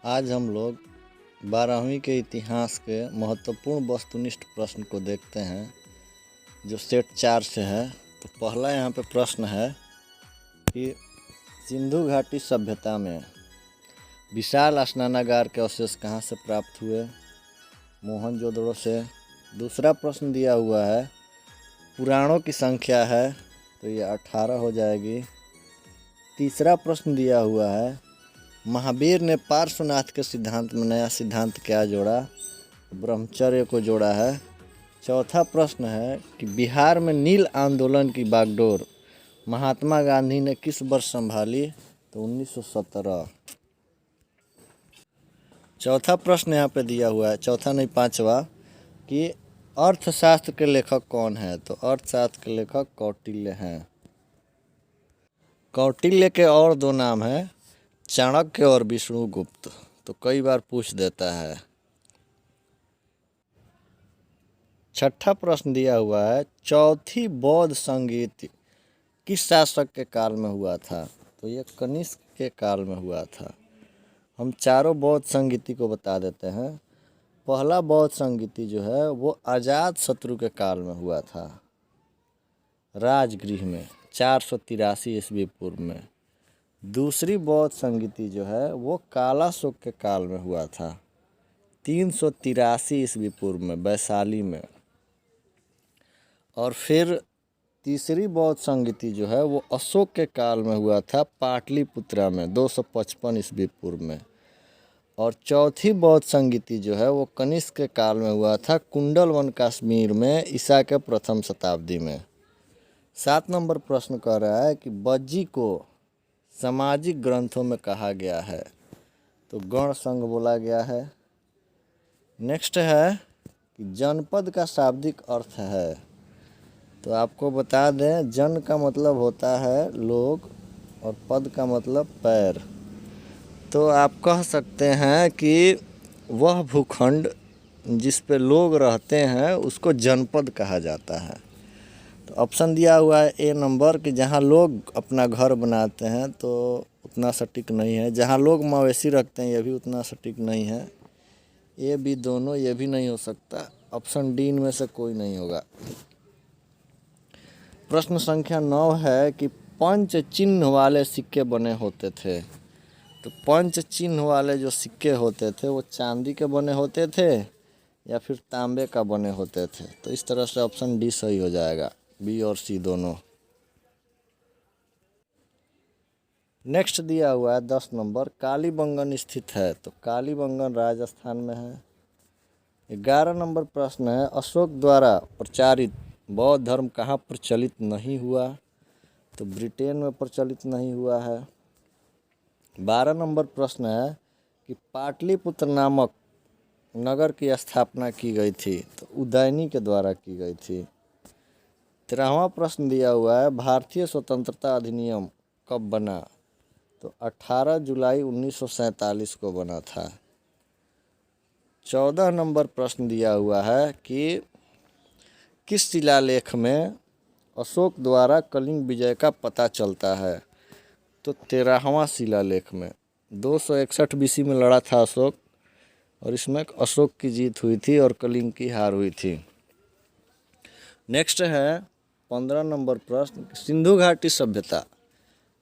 आज हम लोग 12वीं के इतिहास के महत्वपूर्ण वस्तुनिष्ठ प्रश्न को देखते हैं जो सेट 4 से है। तो पहला यहाँ पे प्रश्न है कि सिंधु घाटी सभ्यता में विशाल स्नानागार के अवशेष कहाँ से प्राप्त हुए? मोहनजोदड़ो से। दूसरा प्रश्न दिया हुआ है पुराणों की संख्या है, तो ये 18 हो जाएगी। तीसरा प्रश्न दिया हुआ है महावीर ने पार्श्वनाथ के सिद्धांत में नया सिद्धांत क्या जोड़ा? ब्रह्मचर्य को जोड़ा है। चौथा प्रश्न है कि बिहार में नील आंदोलन की बागडोर महात्मा गांधी ने किस वर्ष संभाली? तो 1917। चौथा प्रश्न यहाँ पे दिया हुआ है, चौथा नहीं पांचवा, कि अर्थशास्त्र के लेखक कौन है? तो अर्थशास्त्र के लेखक कौटिल्य हैं। कौटिल्य के और दो नाम हैं, चाणक्य और विष्णुगुप्त। तो कई बार पूछ देता है। छठा प्रश्न दिया हुआ है चौथी बौद्ध संगीत किस शासक के काल में हुआ था? तो ये कनिष्क के काल में हुआ था। हम चारों बौद्ध संगीति को बता देते हैं। पहला बौद्ध संगीति जो है वो अजात शत्रु के काल में हुआ था, राजगृह में 483 ईस्वी पूर्व में। दूसरी बौद्ध संगीति जो है वो कालाशोक के काल में हुआ था, 383 ईस्वी पूर्व में, वैशाली में। और फिर तीसरी बौद्ध संगीति जो है वो अशोक के काल में हुआ था, पाटलिपुत्रा में, 255 ईस्वी पूर्व में। और चौथी बौद्ध संगीति जो है वो कनिष्क के काल में हुआ था, कुंडलवन कश्मीर में, ईसा के प्रथम शताब्दी में। 7 नंबर प्रश्न कह रहा है कि बज्जी को सामाजिक ग्रंथों में कहा गया है? तो गण संघ बोला गया है। नेक्स्ट है कि जनपद का शाब्दिक अर्थ है? तो आपको बता दें, जन का मतलब होता है लोग और पद का मतलब पैर। तो आप कह सकते हैं कि वह भूखंड जिस पे लोग रहते हैं उसको जनपद कहा जाता है। तो ऑप्शन दिया हुआ है ए नंबर कि जहां लोग अपना घर बनाते हैं, तो उतना सटीक नहीं है। जहां लोग मवेशी रखते हैं ये भी उतना सटीक नहीं है। ए बी दोनों, ये भी नहीं हो सकता। ऑप्शन डी इनमें से कोई नहीं होगा। प्रश्न संख्या 9 है कि पंच चिन्ह वाले सिक्के बने होते थे। तो पंच चिन्ह वाले जो सिक्के होते थे वो चांदी के बने होते थे या फिर तांबे का बने होते थे? तो इस तरह से ऑप्शन डी सही हो जाएगा, बी और सी दोनों। नेक्स्ट दिया हुआ है 10 नंबर कालीबंगन स्थित है? तो कालीबंगन राजस्थान में है। 11 नंबर प्रश्न है अशोक द्वारा प्रचारित बौद्ध धर्म कहाँ प्रचलित नहीं हुआ? तो ब्रिटेन में प्रचलित नहीं हुआ है। 12 नंबर प्रश्न है कि पाटलिपुत्र नामक नगर की स्थापना की गई थी? तो उदयनी के द्वारा की गई थी। 13वां प्रश्न दिया हुआ है भारतीय स्वतंत्रता अधिनियम कब बना? तो 18 जुलाई 1947 को बना था। 14 नंबर प्रश्न दिया हुआ है कि किस शिलालेख में अशोक द्वारा कलिंग विजय का पता चलता है? तो 13वां शिलालेख में। 261 BC में लड़ा था अशोक, और इसमें अशोक की जीत हुई थी और कलिंग की हार हुई थी। नेक्स्ट है 15 नंबर प्रश्न सिंधु घाटी सभ्यता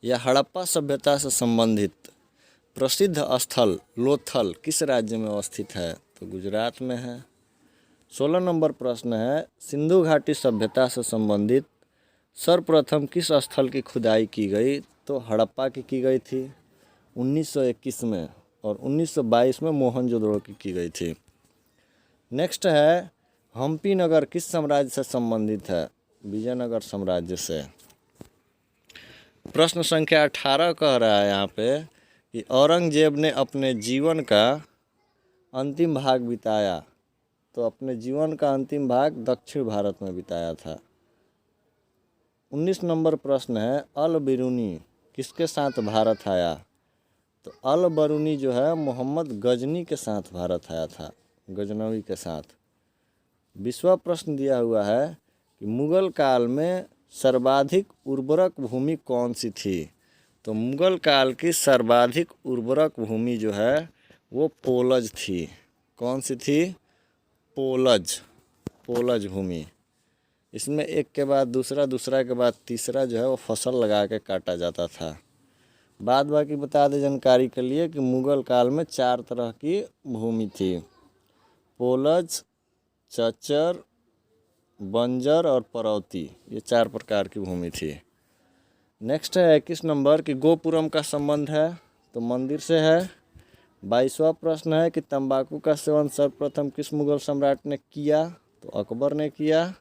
या हड़प्पा सभ्यता से संबंधित प्रसिद्ध स्थल लोथल किस राज्य में अवस्थित है? तो गुजरात में है। 16 नंबर प्रश्न है सिंधु घाटी सभ्यता से संबंधित सर्वप्रथम किस स्थल की खुदाई की गई? तो हड़प्पा की गई थी 1921 में, और 1922 में मोहनजोदड़ो की गई थी। नेक्स्ट है हम्पी नगर किस साम्राज्य से संबंधित है? विजयनगर साम्राज्य से। प्रश्न संख्या 18 कह रहा है यहाँ पे कि औरंगजेब ने अपने जीवन का अंतिम भाग बिताया? तो अपने जीवन का अंतिम भाग दक्षिण भारत में बिताया था। 19 नंबर प्रश्न है अल बिरूनी किसके साथ भारत आया? तो अल बरूनी जो है मोहम्मद गजनी के साथ भारत आया था, गजनवी के साथ। 20वां प्रश्न दिया हुआ है कि मुगल काल में सर्वाधिक उर्वरक भूमि कौन सी थी? तो मुगल काल की सर्वाधिक उर्वरक भूमि जो है वो पोलज थी। कौन सी थी? पोलज भूमि। इसमें एक के बाद दूसरा, दूसरा के बाद तीसरा जो है वो फसल लगा के काटा जाता था। बाद बाकी बता दें जानकारी के लिए कि मुगल काल में 4 तरह की भूमि थी: पोलज, चचर, बंजर और परौती। ये 4 प्रकार की भूमि थी। नेक्स्ट है 21 नंबर कि गोपुरम का संबंध है तो मंदिर से है। 22वां प्रश्न है कि तंबाकू का सेवन सर्वप्रथम किस मुगल सम्राट ने किया? तो अकबर ने किया।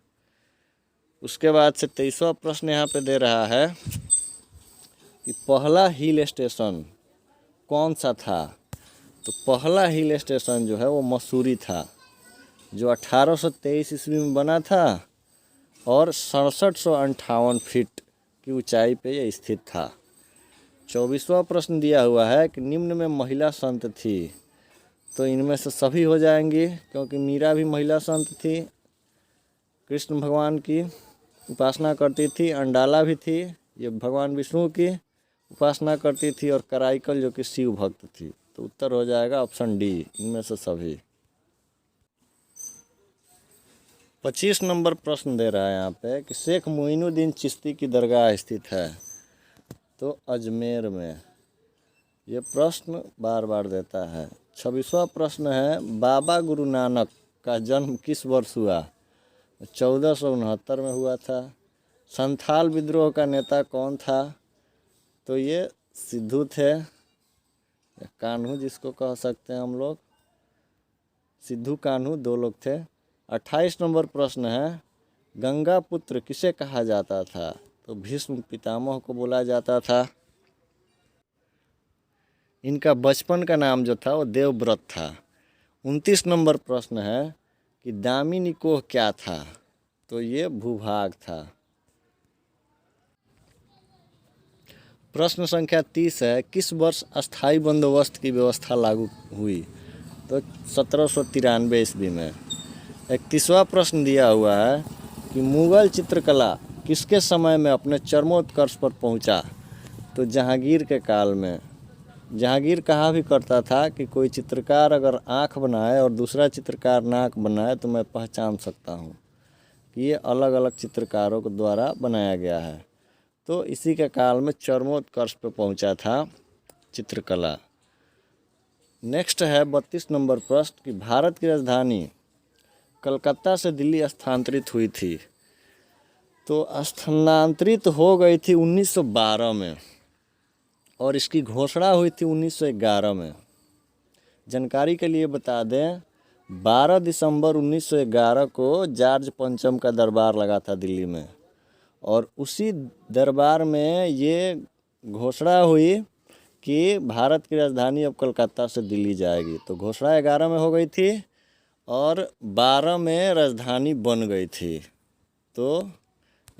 उसके बाद से 23वां प्रश्न यहाँ पे दे रहा है कि पहला हिल स्टेशन कौन सा था? तो पहला हिल स्टेशन जो है वो मसूरी था, जो 1823 ईस्वी में बना था और 6758 फीट की ऊंचाई पे यह स्थित था। 24वां प्रश्न दिया हुआ है कि निम्न में महिला संत थी। तो इनमें से सभी हो जाएंगी, क्योंकि मीरा भी महिला संत थी, कृष्ण भगवान की उपासना करती थी। अंडाला भी थी, ये भगवान विष्णु की उपासना करती थी। और कराईकल जो कि शिव भक्त थी। तो उत्तर हो जाएगा ऑप्शन डी, इनमें से सभी। 25 नंबर प्रश्न दे रहा है यहाँ पे कि शेख मोइनुद्दीन चिश्ती की दरगाह स्थित है। तो अजमेर में। ये प्रश्न बार बार देता है। 26वां प्रश्न है बाबा गुरु नानक का जन्म किस वर्ष हुआ? 1469 में हुआ था। संथाल विद्रोह का नेता कौन था? तो ये सिद्धू थे, या कान्हू जिसको कह सकते हैं हम लोग। सिद्धू कान्हू 2 लोग थे। 28 नंबर प्रश्न है गंगा पुत्र किसे कहा जाता था? तो भीष्म पितामह को बोला जाता था। इनका बचपन का नाम जो था वो देवव्रत था। 29 नंबर प्रश्न है कि दामिनी कोह क्या था? तो ये भूभाग था। प्रश्न संख्या 30 है किस वर्ष अस्थाई बंदोबस्त की व्यवस्था लागू हुई? तो 1793 ईस्वी में। 31वां प्रश्न दिया हुआ है कि मुगल चित्रकला किसके समय में अपने चरमोत्कर्ष पर पहुंचा? तो जहांगीर के काल में। जहांगीर कहा भी करता था कि कोई चित्रकार अगर आँख बनाए और दूसरा चित्रकार नाक बनाए तो मैं पहचान सकता हूँ कि ये अलग अलग चित्रकारों के द्वारा बनाया गया है। तो इसी के काल में चरमोत्कर्ष पर पहुंचा था चित्रकला। नेक्स्ट है 32 नंबर प्रश्न कि भारत की राजधानी कलकत्ता से दिल्ली स्थानांतरित हुई थी। तो स्थानांतरित हो गई थी 1912 में और इसकी घोषणा हुई थी 1911 में। जानकारी के लिए बता दें 12 दिसंबर 1911 को जॉर्ज पंचम का दरबार लगा था दिल्ली में, और उसी दरबार में ये घोषणा हुई कि भारत की राजधानी अब कलकत्ता से दिल्ली जाएगी। तो घोषणा 11 में हो गई थी और 12 में राजधानी बन गई थी। तो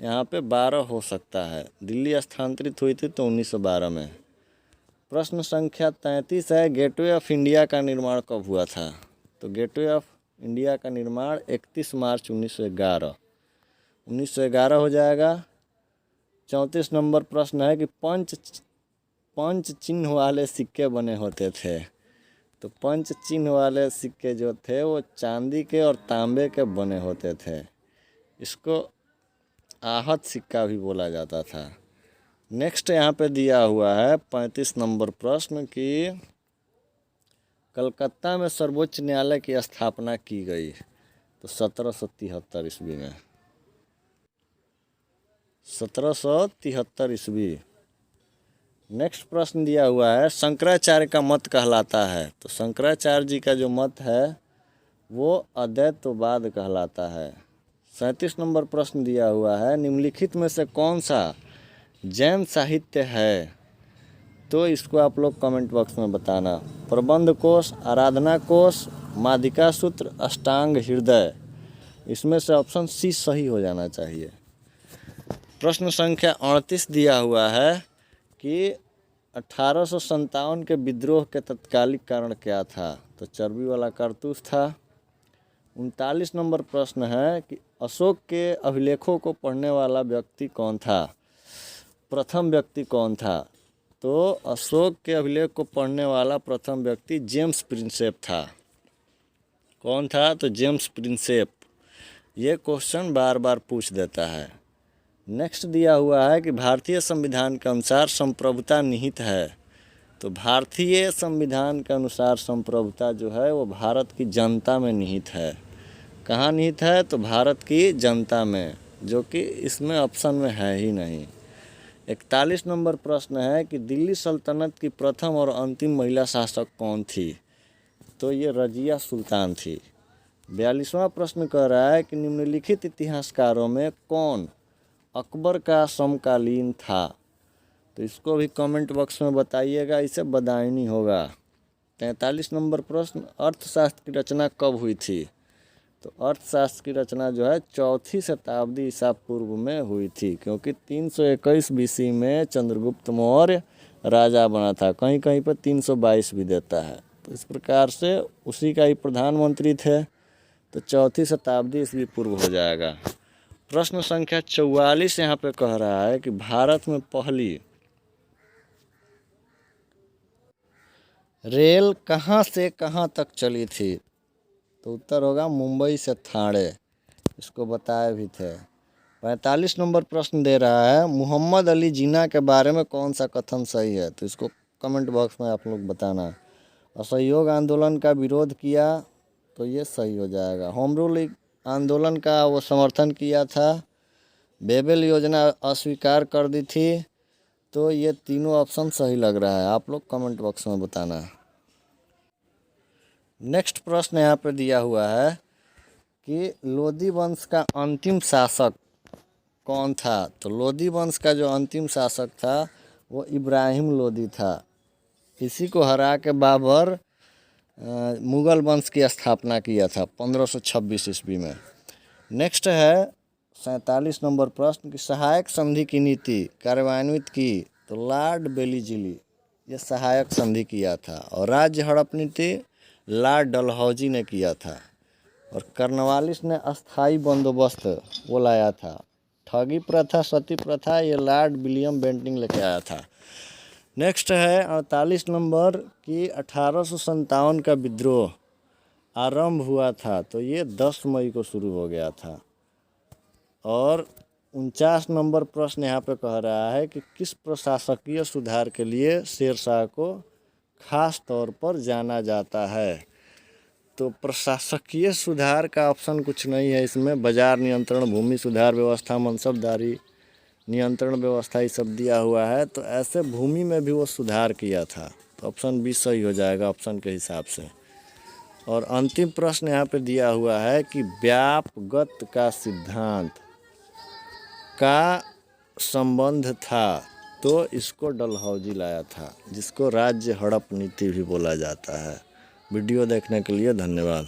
यहाँ पे 12 हो सकता है। दिल्ली स्थानांतरित हुई थी तो 1912 में। प्रश्न संख्या 33 है गेटवे ऑफ इंडिया का निर्माण कब हुआ था? तो गेटवे ऑफ इंडिया का निर्माण 31 मार्च 1911 हो जाएगा। 34 नंबर प्रश्न है कि पंच चिन्ह वाले सिक्के बने होते थे। तो पंच चिन्ह वाले सिक्के जो थे वो चांदी के और तांबे के बने होते थे। इसको आहत सिक्का भी बोला जाता था। नेक्स्ट यहाँ पे दिया हुआ है 35 नंबर प्रश्न कि कलकत्ता में सर्वोच्च न्यायालय की स्थापना की गई। तो 1773 ईस्वी में। 1773 ईस्वी। नेक्स्ट प्रश्न दिया हुआ है शंकराचार्य का मत कहलाता है। तो शंकराचार्य जी का जो मत है वो अद्वैतवाद कहलाता है। 37 नंबर प्रश्न दिया हुआ है निम्नलिखित में से कौन सा जैन साहित्य है? तो इसको आप लोग कमेंट बॉक्स में बताना। प्रबंध कोश, आराधना कोश, माधिका सूत्र, अष्टांग हृदय। इसमें से ऑप्शन सी सही हो जाना चाहिए। प्रश्न संख्या 38 दिया हुआ है कि 1857 के विद्रोह के तत्कालिक कारण क्या था? तो चर्बी वाला कारतूस था। 39 नंबर प्रश्न है कि अशोक के अभिलेखों को पढ़ने वाला व्यक्ति कौन था? प्रथम व्यक्ति कौन था? तो अशोक के अभिलेख को पढ़ने वाला प्रथम व्यक्ति जेम्स प्रिंसेप था। कौन था? तो जेम्स प्रिंसेप। ये क्वेश्चन बार बार पूछ देता है। नेक्स्ट दिया हुआ है कि भारतीय संविधान के अनुसार संप्रभुता निहित है। तो भारतीय संविधान के अनुसार संप्रभुता जो है वो भारत की जनता में निहित है। कहाँ निहित है? तो भारत की जनता में, जो कि इसमें ऑप्शन में है ही नहीं। 41 नंबर प्रश्न है कि दिल्ली सल्तनत की प्रथम और अंतिम महिला शासक कौन थी? तो ये रजिया सुल्तान थी। 42वां प्रश्न कह रहा है कि निम्नलिखित इतिहासकारों में कौन अकबर का समकालीन था? तो इसको भी कमेंट बॉक्स में बताइएगा, इसे बदायूं होगा। 43 नंबर प्रश्न, अर्थशास्त्र की रचना कब हुई थी? तो अर्थशास्त्र की रचना जो है 4वीं शताब्दी ईसा पूर्व में हुई थी, क्योंकि 321 BC में चंद्रगुप्त मौर्य राजा बना था। कहीं कहीं पर 322 भी देता है। तो इस प्रकार से उसी का ही प्रधानमंत्री थे, तो 4वीं शताब्दी ईस्वी पूर्व हो जाएगा। प्रश्न संख्या 44 यहाँ पे कह रहा है कि भारत में पहली रेल कहाँ से कहाँ तक चली थी? तो उत्तर होगा मुंबई से ठाणे। इसको बताए भी थे। 45 नंबर प्रश्न दे रहा है, मोहम्मद अली जिन्ना के बारे में कौन सा कथन सही है? तो इसको कमेंट बॉक्स में आप लोग बताना। असहयोग आंदोलन का विरोध किया, तो ये सही हो जाएगा। होम रूल आंदोलन का वो समर्थन किया था। बेबेल योजना अस्वीकार कर दी थी। तो ये तीनों ऑप्शन सही लग रहा है, आप लोग कमेंट बॉक्स में बताना। नेक्स्ट प्रश्न यहाँ पे दिया हुआ है कि लोदी वंश का अंतिम शासक कौन था? तो लोदी वंश का जो अंतिम शासक था वो इब्राहिम लोदी था। इसी को हरा के बाबर मुगल वंश की स्थापना किया था 1526 ईस्वी में। नेक्स्ट है 47 नंबर प्रश्न कि सहायक संधि की नीति कार्यान्वित की? तो लॉर्ड बेलीजीली ये सहायक संधि किया था। और राज्य हड़प नीति लॉर्ड डलहौजी ने किया था। और कर्नवालिस ने अस्थाई बंदोबस्त वो लाया था। ठगी प्रथा, सती प्रथा ये लॉर्ड विलियम बेंटिंग लेके आया था। नेक्स्ट है 48 नंबर कि 1857 का विद्रोह आरंभ हुआ था, तो ये 10 मई को शुरू हो गया था। और 49 नंबर प्रश्न यहाँ पे कह रहा है कि किस प्रशासकीय सुधार के लिए शेरशाह को खास तौर पर जाना जाता है? तो प्रशासकीय सुधार का ऑप्शन कुछ नहीं है इसमें। बाजार नियंत्रण, भूमि सुधार व्यवस्था, मनसबदारी नियंत्रण व्यवस्था, ये सब दिया हुआ है। तो ऐसे भूमि में भी वो सुधार किया था। तो ऑप्शन बी सही हो जाएगा ऑप्शन के हिसाब से। और अंतिम प्रश्न यहाँ पे दिया हुआ है कि व्यापगत का सिद्धांत का संबंध था? तो इसको डलहौजी लाया था, जिसको राज्य हड़प नीति भी बोला जाता है। वीडियो देखने के लिए धन्यवाद।